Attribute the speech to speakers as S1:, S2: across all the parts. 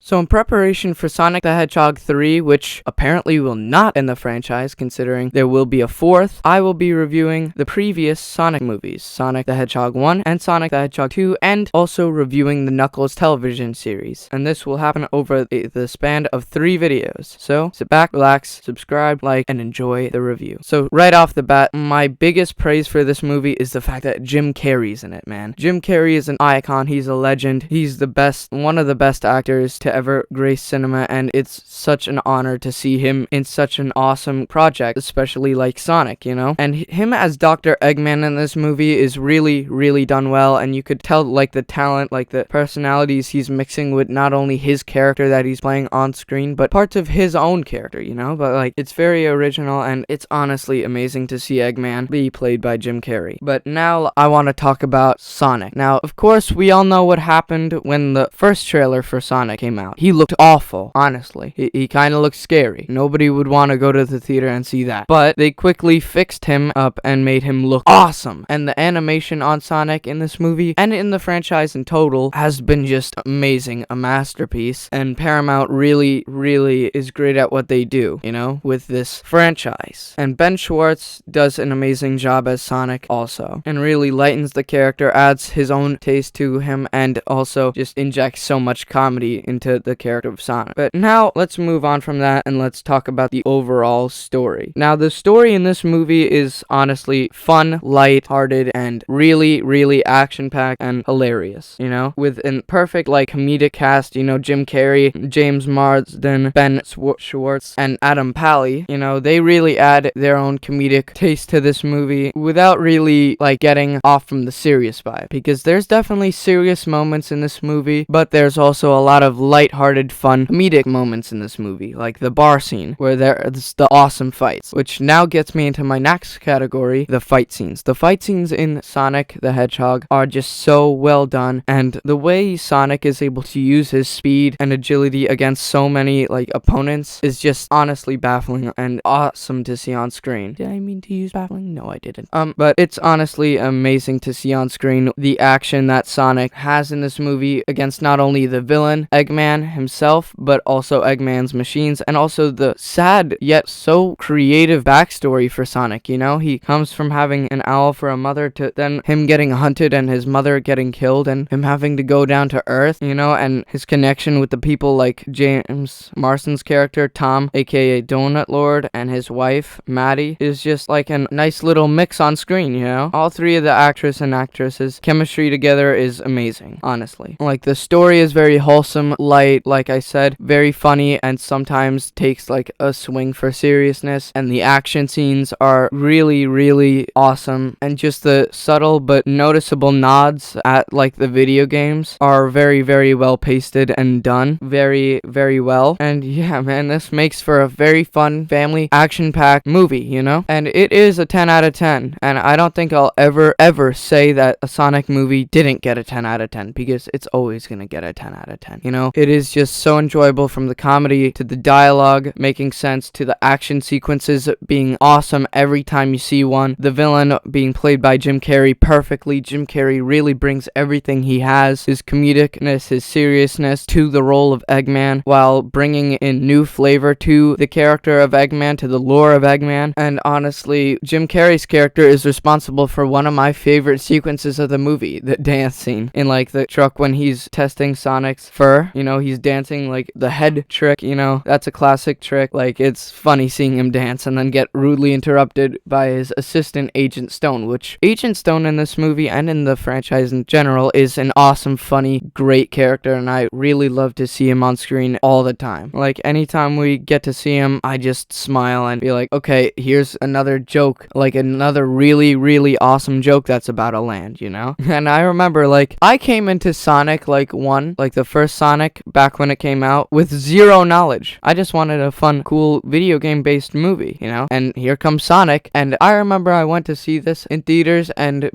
S1: So in preparation for Sonic the Hedgehog 3, which apparently will not end the franchise considering there will be a fourth, I will be reviewing the previous Sonic movies, Sonic the Hedgehog 1 and Sonic the Hedgehog 2, and also reviewing the Knuckles television series. And this will happen over the span of 3 videos. So sit back, relax, subscribe, like, and enjoy the review. So right off the bat, my biggest praise for this movie is the fact that Jim Carrey's in it, man. Jim Carrey is an icon. He's a legend. He's the best, one of the best actors to ever grace cinema, and it's such an honor to see him in such an awesome project, especially like Sonic, you know? And him as Dr. Eggman in this movie is really, really done well, and you could tell, like, the talent, like, the personalities he's mixing with not only his character that he's playing on screen, but parts of his own character, you know? But, like, it's very original, and it's honestly amazing to see Eggman be played by Jim Carrey. But now I want to talk about Sonic. Now, of course, we all know what happened when the first trailer for Sonic came out. He looked awful, honestly. He kind of looked scary. Nobody would want to go to the theater and see that. But they quickly fixed him up and made him look awesome. And the animation on Sonic in this movie and in the franchise in total has been just amazing, a masterpiece. And Paramount really, really is great at what they do, you know, with this franchise. And Ben Schwartz does an amazing job as Sonic also, and really lightens the character, adds his own taste to him, and also just injects so much comedy into the character of Sonic. But now let's move on from that and let's talk about the overall story. Now, the story in this movie is honestly fun, light-hearted, and really, really action-packed and hilarious, you know, with a perfect, like, comedic cast, you know, Jim Carrey, James Marsden, Ben Schwartz, and Adam Pally. You know, they really add their own comedic taste to this movie without really, like, getting off from the serious vibe, because there's definitely serious moments in this movie, but there's also a lot of light-hearted, fun, comedic moments in this movie, like the bar scene, where there's the awesome fights, which now gets me into my next category, the fight scenes. The fight scenes in Sonic the Hedgehog are just so well done, and the way Sonic is able to use his speed and agility against so many, like, opponents is just honestly baffling and awesome to see on screen. Did I mean to use baffling? No, I didn't. But it's honestly amazing to see on screen the action that Sonic has in this movie against not only the villain, Eggman himself, but also Eggman's machines, and also the sad yet so creative backstory for Sonic, you know? He comes from having an owl for a mother to then him getting hunted and his mother getting killed and him having to go down to Earth, you know? And his connection with the people like James Marsden's character, Tom, aka Donut Lord, and his wife, Maddie, is just like a nice little mix on screen, you know? All 3 of the actress and actresses' chemistry together is amazing, honestly. Like, the story is very wholesome, light, like I said, very funny, and sometimes takes, like, a swing for seriousness, and the action scenes are really, really awesome, and just the subtle but noticeable nods at, like, the video games are very, very well pasted and done very, very well. And yeah, man, this makes for a very fun, family, action-packed movie, you know? And it is a 10 out of 10, and I don't think I'll ever say that a Sonic movie didn't get a 10 out of 10, because it's always gonna get a 10 out of 10, you know? It is just so enjoyable, from the comedy to the dialogue making sense to the action sequences being awesome every time you see one. The villain being played by Jim Carrey perfectly. Jim Carrey really brings everything he has, his comedicness, his seriousness, to the role of Eggman, while bringing in new flavor to the character of Eggman, to the lore of Eggman. And honestly, Jim Carrey's character is responsible for one of my favorite sequences of the movie, the dance scene in, like, the truck when he's testing Sonic's fur, you know, he's dancing, like, the head trick, you know, that's a classic trick. Like, it's funny seeing him dance and then get rudely interrupted by his assistant, Agent Stone, which Agent Stone in this movie and in the franchise in general is an awesome, funny, great character, and I really love to see him on screen all the time. Like, anytime we get to see him, I just smile and be like, okay, here's another joke, like another really, really awesome joke that's about to land, you know? And I remember, like, I came into Sonic, like, the first Sonic, back when it came out, with zero knowledge. I just wanted a fun, cool, video game-based movie, you know? And here comes Sonic, and I remember I went to see this in theaters, and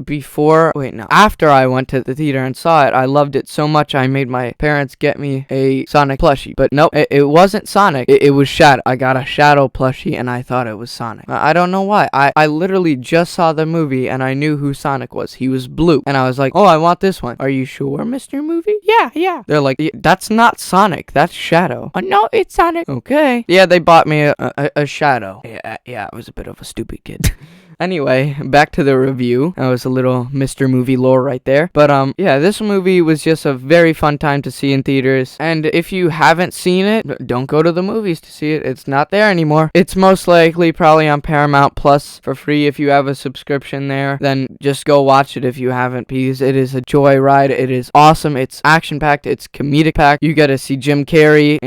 S1: after I went to the theater and saw it, I loved it so much I made my parents get me a Sonic plushie. But nope, it wasn't Sonic, it was Shadow. I got a Shadow plushie, and I thought it was Sonic. I don't know why. I literally just saw the movie, and I knew who Sonic was. He was blue. And I was like, oh, I want this one. Are you sure, Mr. Movie? Yeah. They're like, that's not not Sonic. That's Shadow. Oh, no, it's Sonic. Okay. Yeah, they bought me a Shadow. Yeah, I was a bit of a stupid kid. Anyway, back to the review. That was a little Mr. Movie lore right there. But, yeah, this movie was just a very fun time to see in theaters. And if you haven't seen it, don't go to the movies to see it. It's not there anymore. It's most likely probably on Paramount Plus for free if you have a subscription there. Then just go watch it if you haven't, because it is a joyride. It is awesome. It's action-packed. It's comedic-packed. You get to see Jim Carrey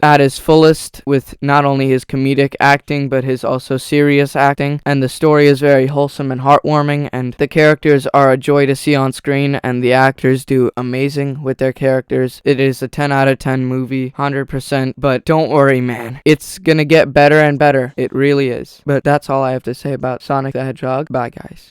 S1: at his fullest with not only his comedic acting, but his also serious acting. And the story is very wholesome and heartwarming, and the characters are a joy to see on screen, and the actors do amazing with their characters. It is a 10 out of 10 movie, 100%, but don't worry, man. It's gonna get better and better. It really is. But that's all I have to say about Sonic the Hedgehog. Bye, guys.